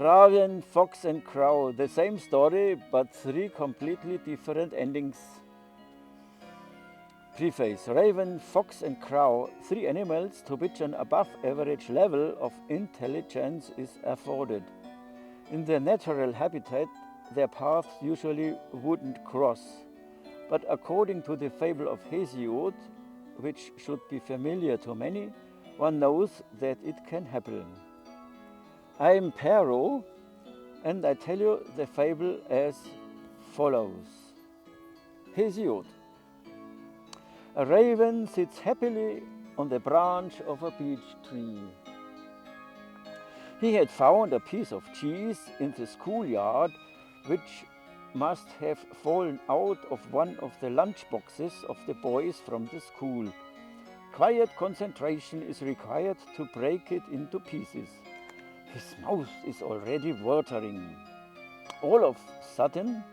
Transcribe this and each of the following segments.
Raven, fox and crow, the same story, but three completely different endings. Preface. Raven, fox and crow, three animals to which an above average level of intelligence is afforded. In their natural habitat, their paths usually wouldn't cross. But according to the fable of Hesoid, which should be familiar to many, one knows that it can happen. I'm Pero, and I tell you the fable as follows. Hesoid. A raven sits happily on the branch of a beech tree. He had found a piece of cheese in the schoolyard, which must have fallen out of one of the lunch boxes of the boys from the school. Quiet concentration is required to break it into pieces. His mouth is already watering. All of a sudden,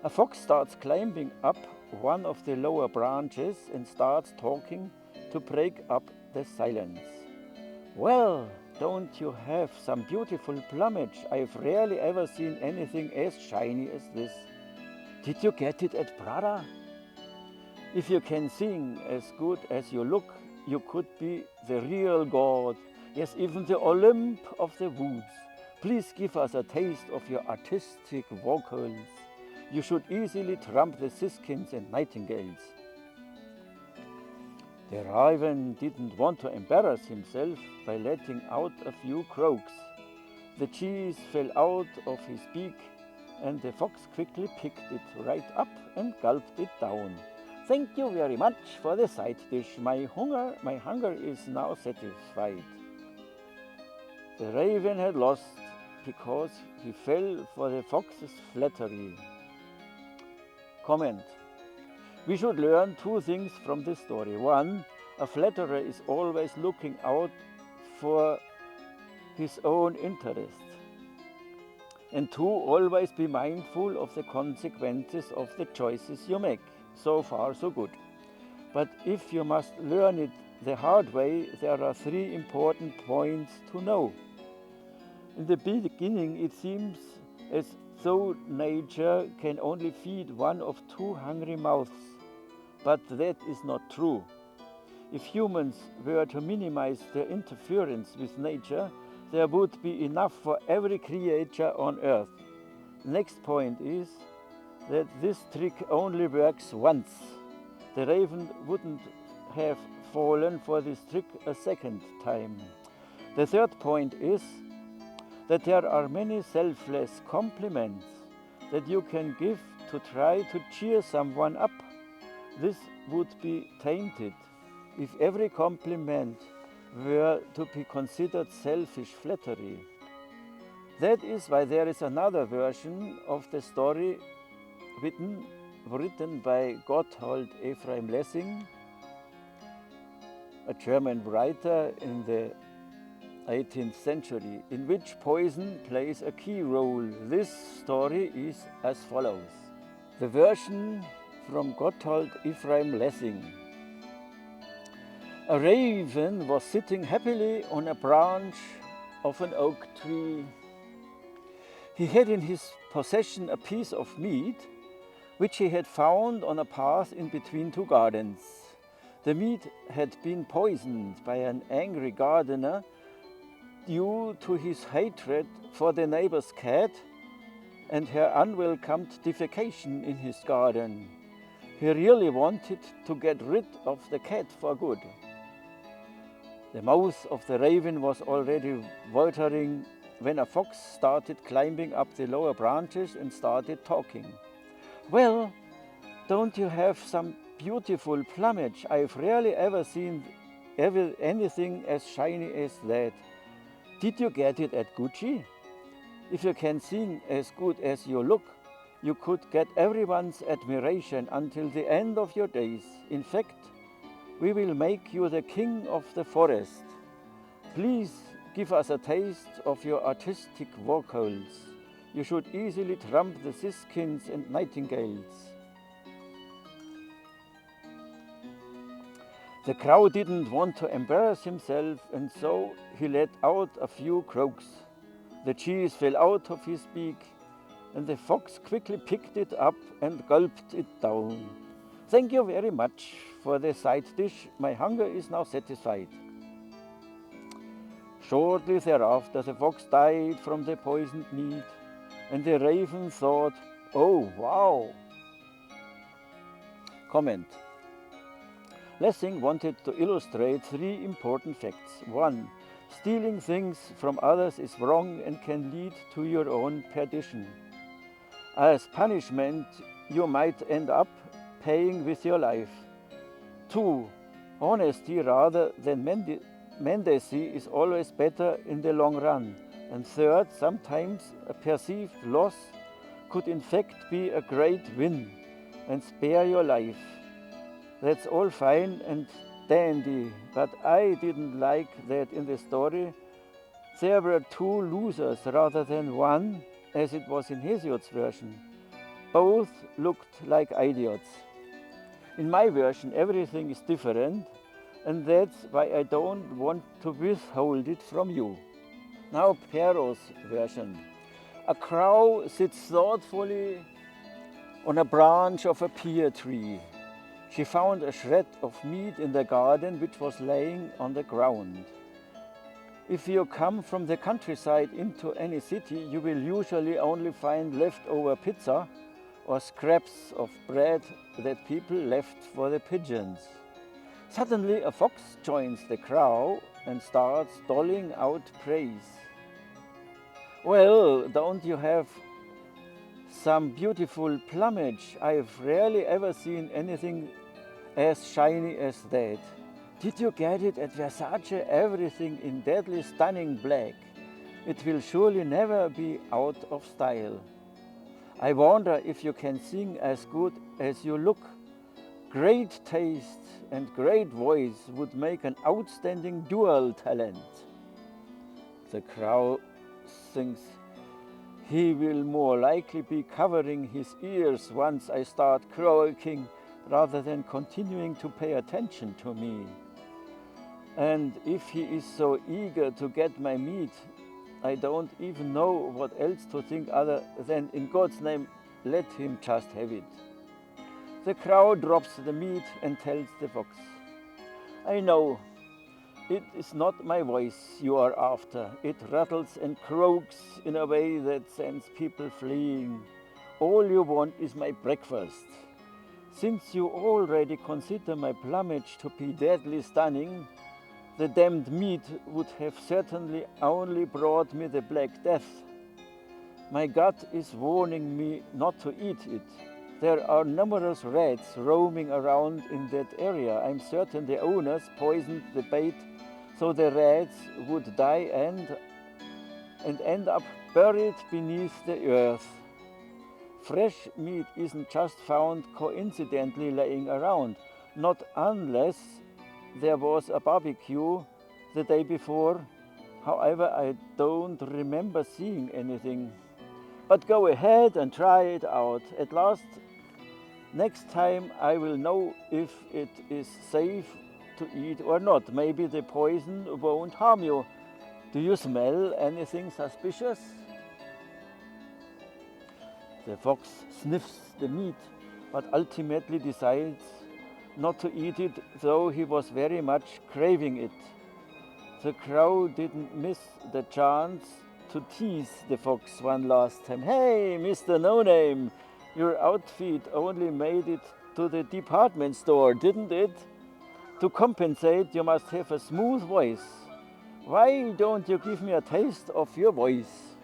a fox starts climbing up one of the lower branches and starts talking to break up the silence. Well, don't you have some beautiful plumage? I've rarely ever seen anything as shiny as this. Did you get it at Prada? If you can sing as good as you look, you could be the real god. Yes, even the Olymp of the woods. Please give us a taste of your artistic vocals. You should easily trump the siskins and nightingales. The raven didn't want to embarrass himself by letting out a few croaks. The cheese fell out of his beak, and the fox quickly picked it right up and gulped it down. Thank you very much for the side dish. My hunger is now satisfied. The raven had lost because he fell for the fox's flattery. Comment. We should learn two things from this story. One, a flatterer is always looking out for his own interest. And two, always be mindful of the consequences of the choices you make. So far, so good. But if you must learn it the hard way, there are three important points to know. In the beginning, it seems as though nature can only feed one of two hungry mouths. But that is not true. If humans were to minimize their interference with nature, there would be enough for every creature on earth. The next point is that this trick only works once. The raven wouldn't have fallen for this trick a second time. The third point is that there are many selfless compliments that you can give to try to cheer someone up. This would be tainted if every compliment were to be considered selfish flattery. That is why there is another version of the story written by Gotthold Ephraim Lessing, a German writer in the 18th century, in which poison plays a key role. This story is as follows. The version from Gotthold Ephraim Lessing. A raven was sitting happily on a branch of an oak tree. He had in his possession a piece of meat which he had found on a path in between two gardens. The meat had been poisoned by an angry gardener due to his hatred for the neighbor's cat and her unwelcome defecation in his garden. He really wanted to get rid of the cat for good. The mouth of the raven was already watering when a fox started climbing up the lower branches and started talking. Well, don't you have some beautiful plumage? I've rarely ever seen anything as shiny as that. Did you get it at Gucci? If you can sing as good as you look, you could get everyone's admiration until the end of your days. In fact, we will make you the king of the forest. Please give us a taste of your artistic vocals. You should easily trump the siskins and nightingales. The crow didn't want to embarrass himself, and so he let out a few croaks. The cheese fell out of his beak, and the fox quickly picked it up and gulped it down. Thank you very much for the side dish. My hunger is now satisfied. Shortly thereafter, the fox died from the poisoned meat, and the raven thought, oh, wow. Comment. Lessing wanted to illustrate 3 important facts. 1. Stealing things from others is wrong and can lead to your own perdition. As punishment, you might end up paying with your life. 2. Honesty rather than mendacy is always better in the long run. And 3rd, sometimes a perceived loss could in fact be a great win and spare your life. That's all fine and dandy, but I didn't like that in the story there were 2 losers rather than 1, as it was in Hesoid's version. Both looked like idiots. In my version, everything is different, and that's why I don't want to withhold it from you. Now Piero's version. A crow sits thoughtfully on a branch of a pear tree. She found a shred of meat in the garden which was laying on the ground. If you come from the countryside into any city, you will usually only find leftover pizza or scraps of bread that people left for the pigeons. Suddenly a fox joins the crow and starts doling out praise. Well, don't you have some beautiful plumage? I've rarely ever seen anything as shiny as that. Did you get it at Versace? Everything in deadly stunning black. It will surely never be out of style. I wonder if you can sing as good as you look. Great taste and great voice would make an outstanding dual talent. The crow thinks he will more likely be covering his ears once I start croaking rather than continuing to pay attention to me. And if he is so eager to get my meat, I don't even know what else to think other than, in God's name, let him just have it. The crow drops the meat and tells the fox, I know, it is not my voice you are after. It rattles and croaks in a way that sends people fleeing. All you want is my breakfast. Since you already consider my plumage to be deadly stunning, the damned meat would have certainly only brought me the Black Death. My gut is warning me not to eat it. There are numerous rats roaming around in that area. I'm certain the owners poisoned the bait so the rats would die and end up buried beneath the earth. Fresh meat isn't just found coincidentally laying around, not unless there was a barbecue the day before. However, I don't remember seeing anything. But go ahead and try it out. At last, next time I will know if it is safe to eat or not. Maybe the poison won't harm you. Do you smell anything suspicious? The fox sniffs the meat, but ultimately decides not to eat it, though he was very much craving it. The crow didn't miss the chance to tease the fox one last time. Hey, Mr. No-Name, your outfit only made it to the department store, didn't it? To compensate, you must have a smooth voice. Why don't you give me a taste of your voice?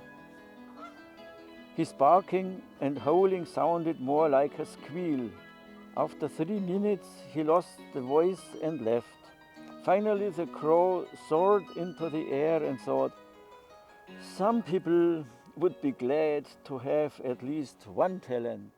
His barking and howling sounded more like a squeal. After 3 minutes, he lost the voice and left. Finally, the crow soared into the air and thought, some people would be glad to have at least one talent.